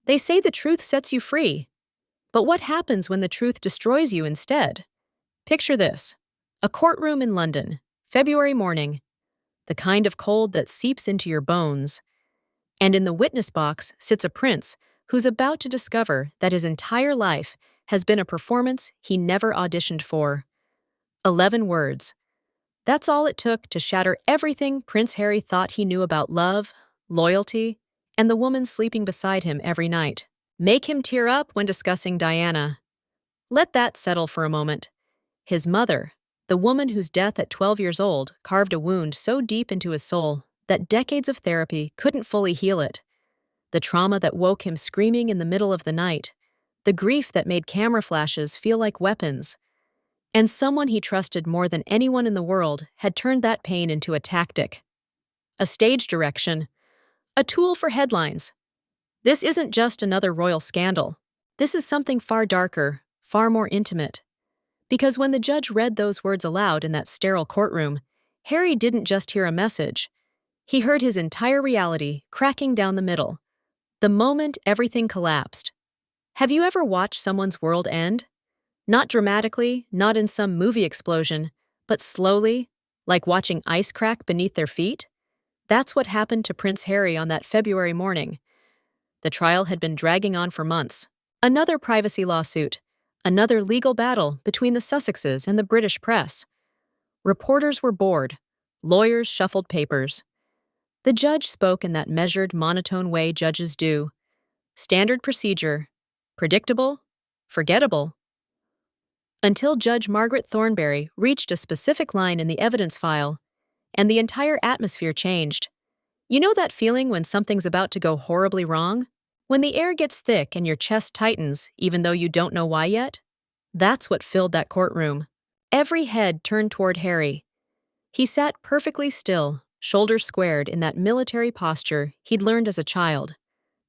They say the truth sets you free. But what happens when the truth destroys you instead? Picture this. A courtroom in London, February morning, the kind of cold that seeps into your bones. And in the witness box sits a prince who's about to discover that his entire life has been a performance he never auditioned for. 11 words. That's all it took to shatter everything Prince Harry thought he knew about love, loyalty, and the woman sleeping beside him every night. Make him tear up when discussing Diana. Let that settle for a moment. His mother, the woman whose death at 12 years old carved a wound so deep into his soul that decades of therapy couldn't fully heal it. The trauma that woke him screaming in the middle of the night. The grief that made camera flashes feel like weapons. And someone he trusted more than anyone in the world had turned that pain into a tactic. A stage direction. A tool for headlines. This isn't just another royal scandal. This is something far darker, far more intimate. Because when the judge read those words aloud in that sterile courtroom, Harry didn't just hear a message. He heard his entire reality cracking down the middle. The moment everything collapsed. Have you ever watched someone's world end? Not dramatically, not in some movie explosion, but slowly, like watching ice crack beneath their feet? That's what happened to Prince Harry on that February morning. The trial had been dragging on for months. Another privacy lawsuit. Another legal battle between the Sussexes and the British press. Reporters were bored. Lawyers shuffled papers. The judge spoke in that measured, monotone way judges do. Standard procedure. Predictable. Forgettable. Until Judge Margaret Thornberry reached a specific line in the evidence file, and the entire atmosphere changed. You know that feeling when something's about to go horribly wrong? When the air gets thick and your chest tightens even though you don't know why yet? That's what filled that courtroom. Every head turned toward Harry. He sat perfectly still, shoulders squared in that military posture he'd learned as a child.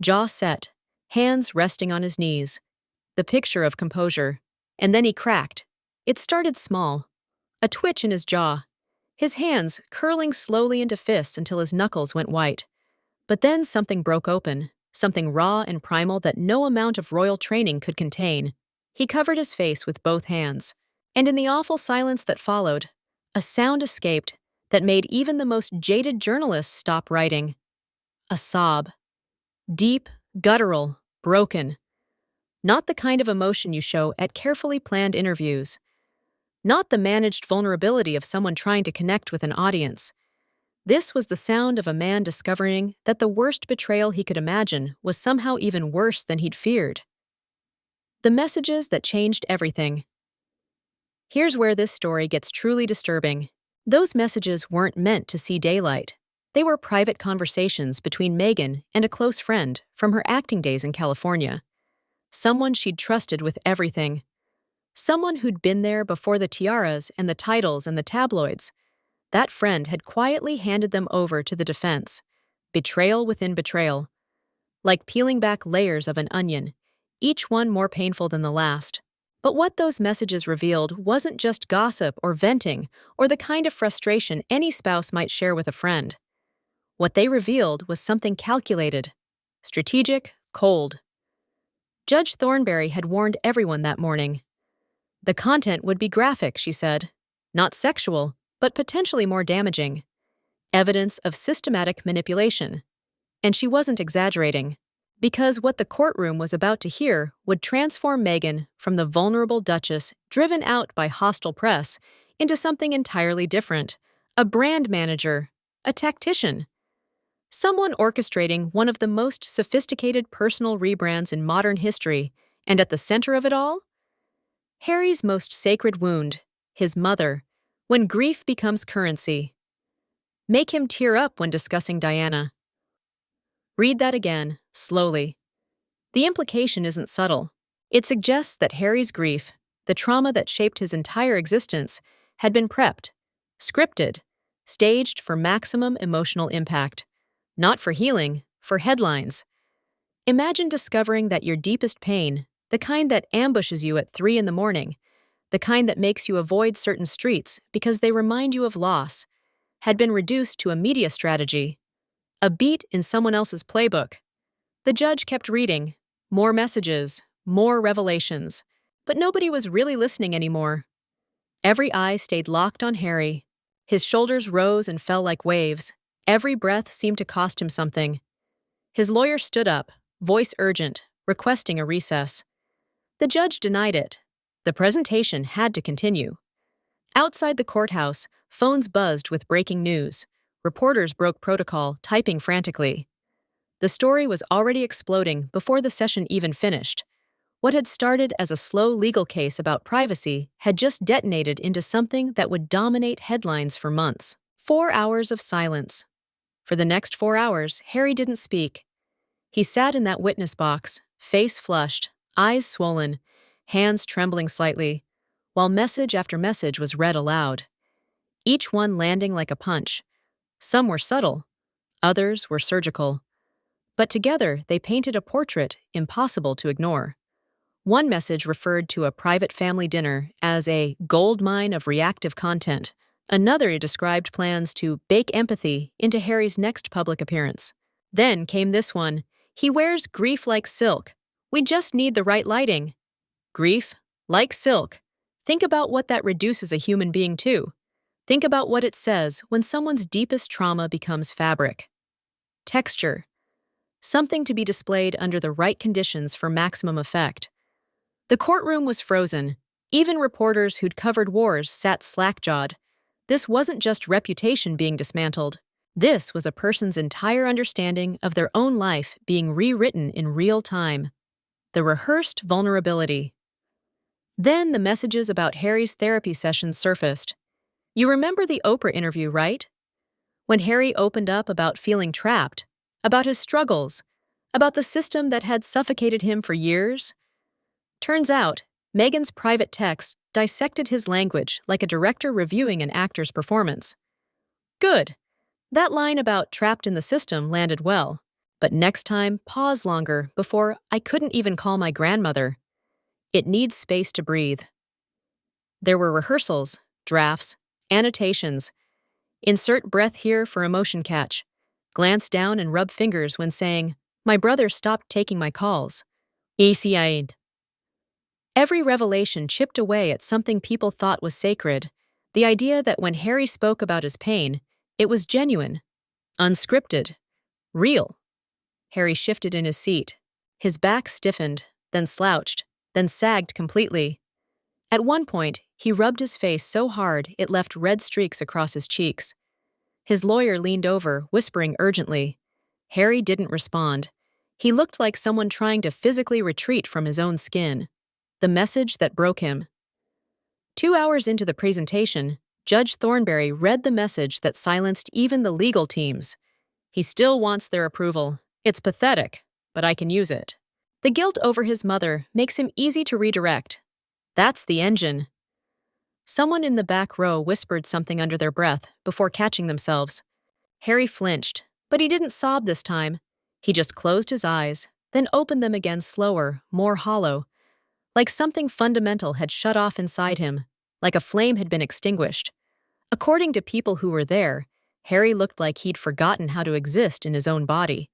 Jaw set, hands resting on his knees. The picture of composure. And then he cracked. It started small. A twitch in his jaw. His hands curling slowly into fists until his knuckles went white. But then something broke open, something raw and primal that no amount of royal training could contain. He covered his face with both hands. And in the awful silence that followed, a sound escaped that made even the most jaded journalists stop writing. A sob. Deep, guttural, broken. Not the kind of emotion you show at carefully planned interviews. Not the managed vulnerability of someone trying to connect with an audience. This was the sound of a man discovering that the worst betrayal he could imagine was somehow even worse than he'd feared. The messages that changed everything. Here's where this story gets truly disturbing. Those messages weren't meant to see daylight. They were private conversations between Meghan and a close friend from her acting days in California. Someone she'd trusted with everything. Someone who'd been there before the tiaras and the titles and the tabloids. That friend had quietly handed them over to the defense. Betrayal within betrayal. Like peeling back layers of an onion, each one more painful than the last. But what those messages revealed wasn't just gossip or venting or the kind of frustration any spouse might share with a friend. What they revealed was something calculated, strategic, cold. Judge Thornberry had warned everyone that morning. The content would be graphic, she said. Not sexual, but potentially more damaging. Evidence of systematic manipulation. And she wasn't exaggerating. Because what the courtroom was about to hear would transform Meghan from the vulnerable duchess driven out by hostile press into something entirely different. A brand manager. A tactician. Someone orchestrating one of the most sophisticated personal rebrands in modern history, and at the center of it all? Harry's most sacred wound, his mother, when grief becomes currency. Make him tear up when discussing Diana. Read that again, slowly. The implication isn't subtle. It suggests that Harry's grief, the trauma that shaped his entire existence, had been prepped, scripted, staged for maximum emotional impact. Not for healing, for headlines. Imagine discovering that your deepest pain, the kind that ambushes you at 3 a.m, the kind that makes you avoid certain streets because they remind you of loss, had been reduced to a media strategy, a beat in someone else's playbook. The judge kept reading. More messages, more revelations. But nobody was really listening anymore. Every eye stayed locked on Harry. His shoulders rose and fell like waves. Every breath seemed to cost him something. His lawyer stood up, voice urgent, requesting a recess. The judge denied it. The presentation had to continue. Outside the courthouse, phones buzzed with breaking news. Reporters broke protocol, typing frantically. The story was already exploding before the session even finished. What had started as a slow legal case about privacy had just detonated into something that would dominate headlines for months. 4 hours of silence. For the next 4 hours, Harry didn't speak. He sat in that witness box, face flushed, eyes swollen, hands trembling slightly, while message after message was read aloud. Each one landing like a punch. Some were subtle, others were surgical. But together, they painted a portrait impossible to ignore. One message referred to a private family dinner as a gold mine of reactive content. Another described plans to bake empathy into Harry's next public appearance. Then came this one. He wears grief like silk. We just need the right lighting. Grief, like silk. Think about what that reduces a human being to. Think about what it says when someone's deepest trauma becomes fabric. Texture. Something to be displayed under the right conditions for maximum effect. The courtroom was frozen. Even reporters who'd covered wars sat slack-jawed. This wasn't just reputation being dismantled. This was a person's entire understanding of their own life being rewritten in real time. The rehearsed vulnerability. Then the messages about Harry's therapy sessions surfaced. You remember the Oprah interview, right? When Harry opened up about feeling trapped, about his struggles, about the system that had suffocated him for years. Turns out, Meghan's private text dissected his language like a director reviewing an actor's performance. Good. That line about trapped in the system landed well. But next time, pause longer before I couldn't even call my grandmother. It needs space to breathe. There were rehearsals, drafts, annotations. Insert breath here for emotion catch. Glance down and rub fingers when saying, my brother stopped taking my calls. Blindsided. Every revelation chipped away at something people thought was sacred. The idea that when Harry spoke about his pain, it was genuine, unscripted, real. Harry shifted in his seat. His back stiffened, then slouched, then sagged completely. At one point, he rubbed his face so hard it left red streaks across his cheeks. His lawyer leaned over, whispering urgently. Harry didn't respond. He looked like someone trying to physically retreat from his own skin. The message that broke him. 2 hours into the presentation, Judge Thornberry read the message that silenced even the legal teams. He still wants their approval. It's pathetic, but I can use it. The guilt over his mother makes him easy to redirect. That's the engine. Someone in the back row whispered something under their breath before catching themselves. Harry flinched, but he didn't sob this time. He just closed his eyes, then opened them again slower, more hollow. Like something fundamental had shut off inside him, like a flame had been extinguished. According to people who were there, Harry looked like he'd forgotten how to exist in his own body.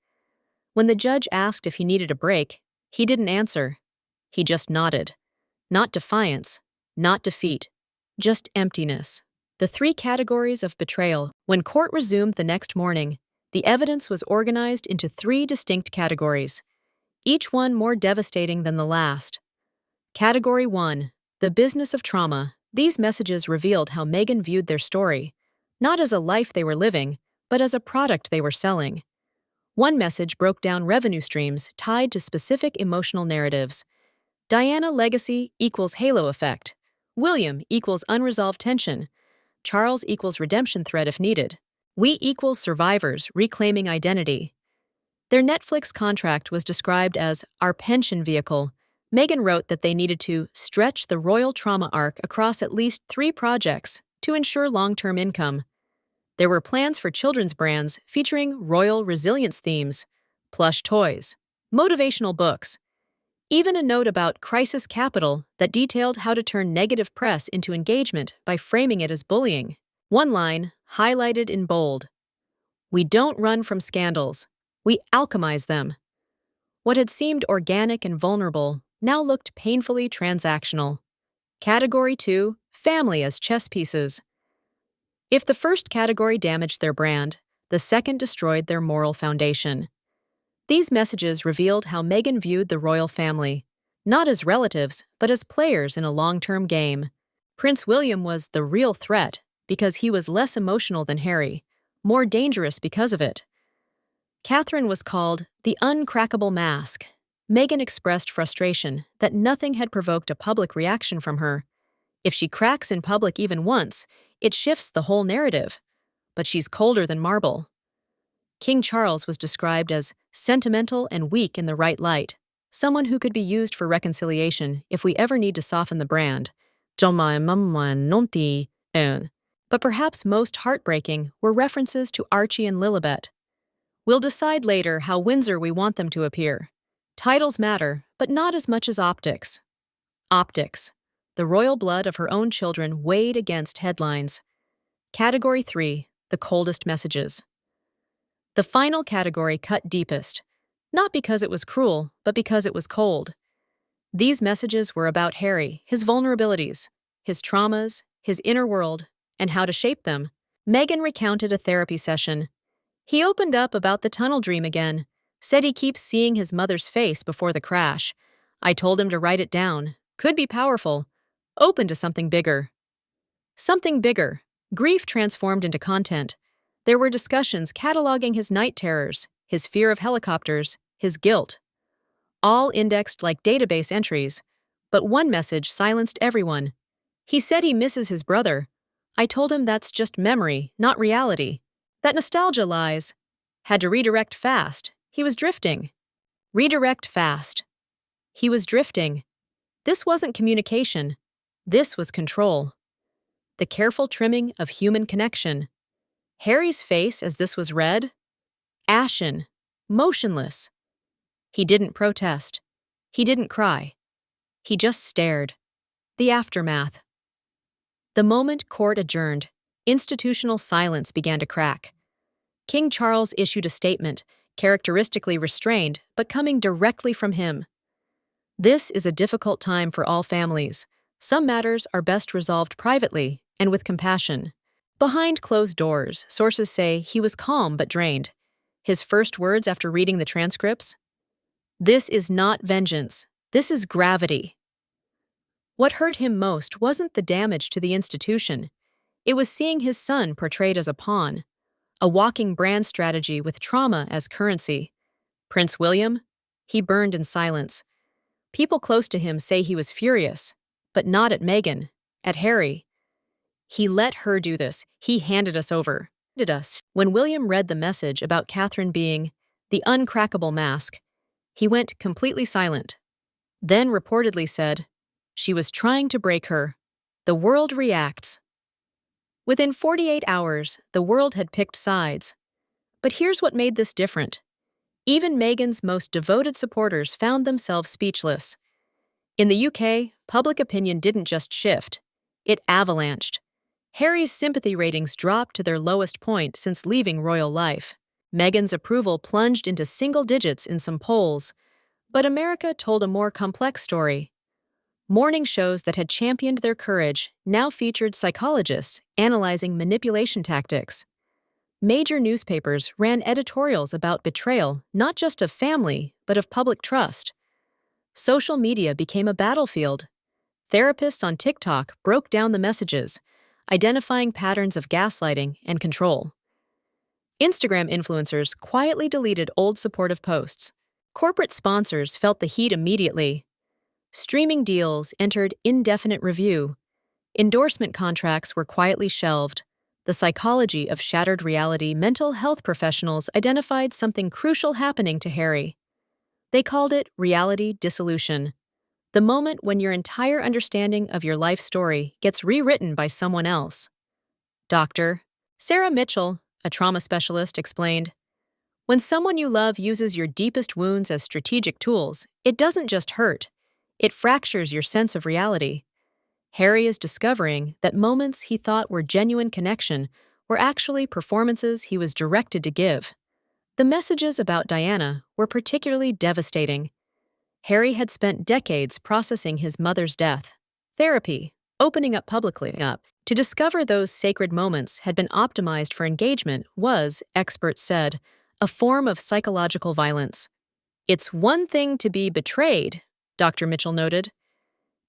When the judge asked if he needed a break, he didn't answer. He just nodded. Not defiance, not defeat, just emptiness. The 3 categories of betrayal. When court resumed the next morning, the evidence was organized into 3 distinct categories, each one more devastating than the last. Category 1, the business of trauma. These messages revealed how Meghan viewed their story, not as a life they were living, but as a product they were selling. One message broke down revenue streams tied to specific emotional narratives. Diana legacy equals halo effect. William equals unresolved tension. Charles equals redemption thread if needed. We equals survivors reclaiming identity. Their Netflix contract was described as our pension vehicle. Meghan wrote that they needed to stretch the royal trauma arc across at least 3 projects to ensure long-term income. There were plans for children's brands featuring royal resilience themes, plush toys, motivational books, even a note about crisis capital that detailed how to turn negative press into engagement by framing it as bullying. One line, highlighted in bold, "We don't run from scandals, we alchemize them." What had seemed organic and vulnerable now looked painfully transactional. Category 2, family as chess pieces. If the first category damaged their brand, the second destroyed their moral foundation. These messages revealed how Meghan viewed the royal family, not as relatives, but as players in a long-term game. Prince William was the real threat because he was less emotional than Harry, more dangerous because of it. Catherine was called the uncrackable mask. Meghan expressed frustration that nothing had provoked a public reaction from her. If she cracks in public even once, it shifts the whole narrative. But she's colder than marble. King Charles was described as sentimental and weak in the right light, someone who could be used for reconciliation if we ever need to soften the brand. But perhaps most heartbreaking were references to Archie and Lilibet. We'll decide later how Windsor we want them to appear. Titles matter, but not as much as optics. Optics. The royal blood of her own children weighed against headlines. Category 3, the coldest messages. The final category cut deepest, not because it was cruel, but because it was cold. These messages were about Harry, his vulnerabilities, his traumas, his inner world, and how to shape them. Meghan recounted a therapy session. He opened up about the tunnel dream again, said he keeps seeing his mother's face before the crash. I told him to write it down. Could be powerful. Open to something bigger. Something bigger. Grief transformed into content. There were discussions cataloging his night terrors, his fear of helicopters, his guilt. All indexed like database entries. But one message silenced everyone. He said he misses his brother. I told him that's just memory, not reality. That nostalgia lies. Had to redirect fast. He was drifting. Redirect fast. He was drifting. This wasn't communication. This was control. The careful trimming of human connection. Harry's face as this was read? Ashen. Motionless. He didn't protest. He didn't cry. He just stared. The aftermath. The moment court adjourned, institutional silence began to crack. King Charles issued a statement, characteristically restrained, but coming directly from him. This is a difficult time for all families. Some matters are best resolved privately and with compassion. Behind closed doors, sources say he was calm but drained. His first words after reading the transcripts? This is not vengeance. This is gravity. What hurt him most wasn't the damage to the institution. It was seeing his son portrayed as a pawn, a walking brand strategy with trauma as currency. Prince William? He burned in silence. People close to him say he was furious, but not at Meghan, at Harry. He let her do this. He handed us over. When William read the message about Catherine being the uncrackable mask, he went completely silent. Then reportedly said, she was trying to break her. The world reacts. Within 48 hours, the world had picked sides. But here's what made this different. Even Meghan's most devoted supporters found themselves speechless. In the UK, public opinion didn't just shift. It avalanched. Harry's sympathy ratings dropped to their lowest point since leaving royal life. Meghan's approval plunged into single digits in some polls. But America told a more complex story. Morning shows that had championed their courage now featured psychologists analyzing manipulation tactics. Major newspapers ran editorials about betrayal, not just of family, but of public trust. Social media became a battlefield. Therapists on TikTok broke down the messages, identifying patterns of gaslighting and control. Instagram influencers quietly deleted old supportive posts. Corporate sponsors felt the heat immediately. Streaming deals entered indefinite review. Endorsement contracts were quietly shelved. The psychology of shattered reality mental health professionals identified something crucial happening to Harry. They called it reality dissolution. The moment when your entire understanding of your life story gets rewritten by someone else. Dr. Sarah Mitchell, a trauma specialist, explained, when someone you love uses your deepest wounds as strategic tools, it doesn't just hurt, it fractures your sense of reality. Harry is discovering that moments he thought were genuine connection were actually performances he was directed to give. The messages about Diana were particularly devastating. Harry had spent decades processing his mother's death. Therapy, opening up publicly to discover those sacred moments had been optimized for engagement was, experts said, a form of psychological violence. It's one thing to be betrayed, Dr. Mitchell noted.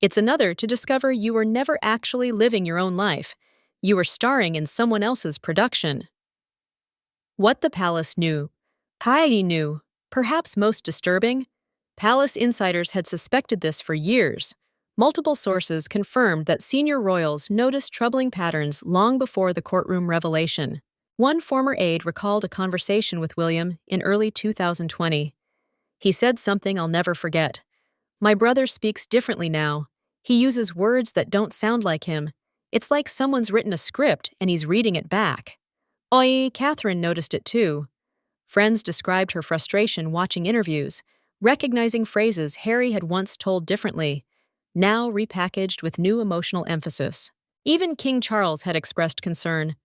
It's another to discover you were never actually living your own life. You were starring in someone else's production. What the palace knew. Heidi knew, perhaps most disturbing, palace insiders had suspected this for years. Multiple sources confirmed that senior royals noticed troubling patterns long before the courtroom revelation. One former aide recalled a conversation with William in early 2020. He said something I'll never forget. "My brother speaks differently now. He uses words that don't sound like him. It's like someone's written a script and he's reading it back." Catherine noticed it too. Friends described her frustration watching interviews, recognizing phrases Harry had once told differently, now repackaged with new emotional emphasis. Even King Charles had expressed concern.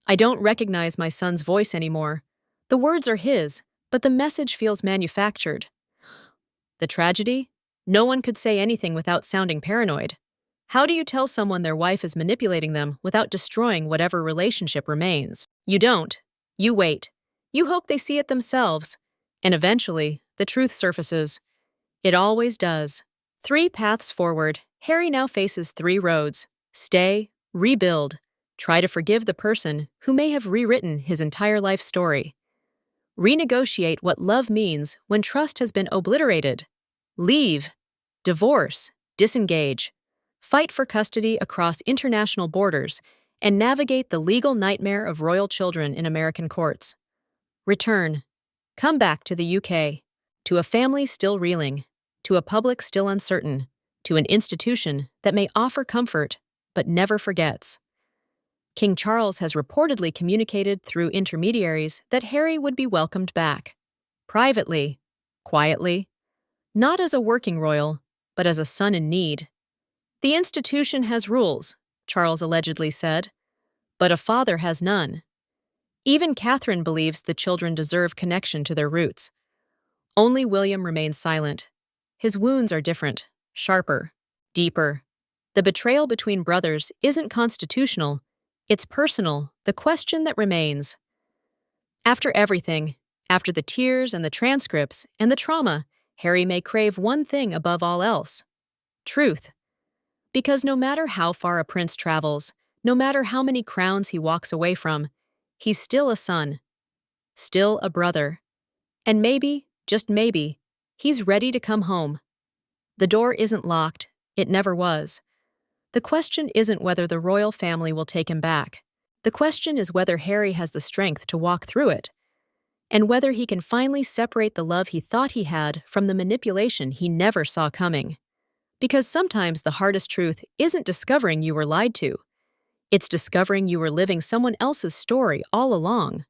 "I don't recognize my son's voice anymore. The words are his, but the message feels manufactured." The tragedy? No one could say anything without sounding paranoid. How do you tell someone their wife is manipulating them without destroying whatever relationship remains? You don't. You wait. You hope they see it themselves. And eventually, the truth surfaces. It always does. 3 paths forward. Harry now faces 3 roads. Stay, rebuild, try to forgive the person who may have rewritten his entire life story. Renegotiate what love means when trust has been obliterated. Leave, divorce, disengage. Fight for custody across international borders and navigate the legal nightmare of royal children in American courts. Return. Come back to the UK, to a family still reeling, to a public still uncertain, to an institution that may offer comfort but never forgets. King Charles has reportedly communicated through intermediaries that Harry would be welcomed back. Privately, quietly, not as a working royal, but as a son in need. "The institution has rules," Charles allegedly said, "but a father has none." Even Catherine believes the children deserve connection to their roots. Only William remains silent. His wounds are different, sharper, deeper. The betrayal between brothers isn't constitutional, it's personal, the question that remains. After everything, after the tears and the transcripts and the trauma, Harry may crave one thing above all else: truth. Because no matter how far a prince travels, no matter how many crowns he walks away from, he's still a son, still a brother. And maybe, just maybe, he's ready to come home. The door isn't locked, it never was. The question isn't whether the royal family will take him back. The question is whether Harry has the strength to walk through it, and whether he can finally separate the love he thought he had from the manipulation he never saw coming. Because sometimes the hardest truth isn't discovering you were lied to. It's discovering you were living someone else's story all along.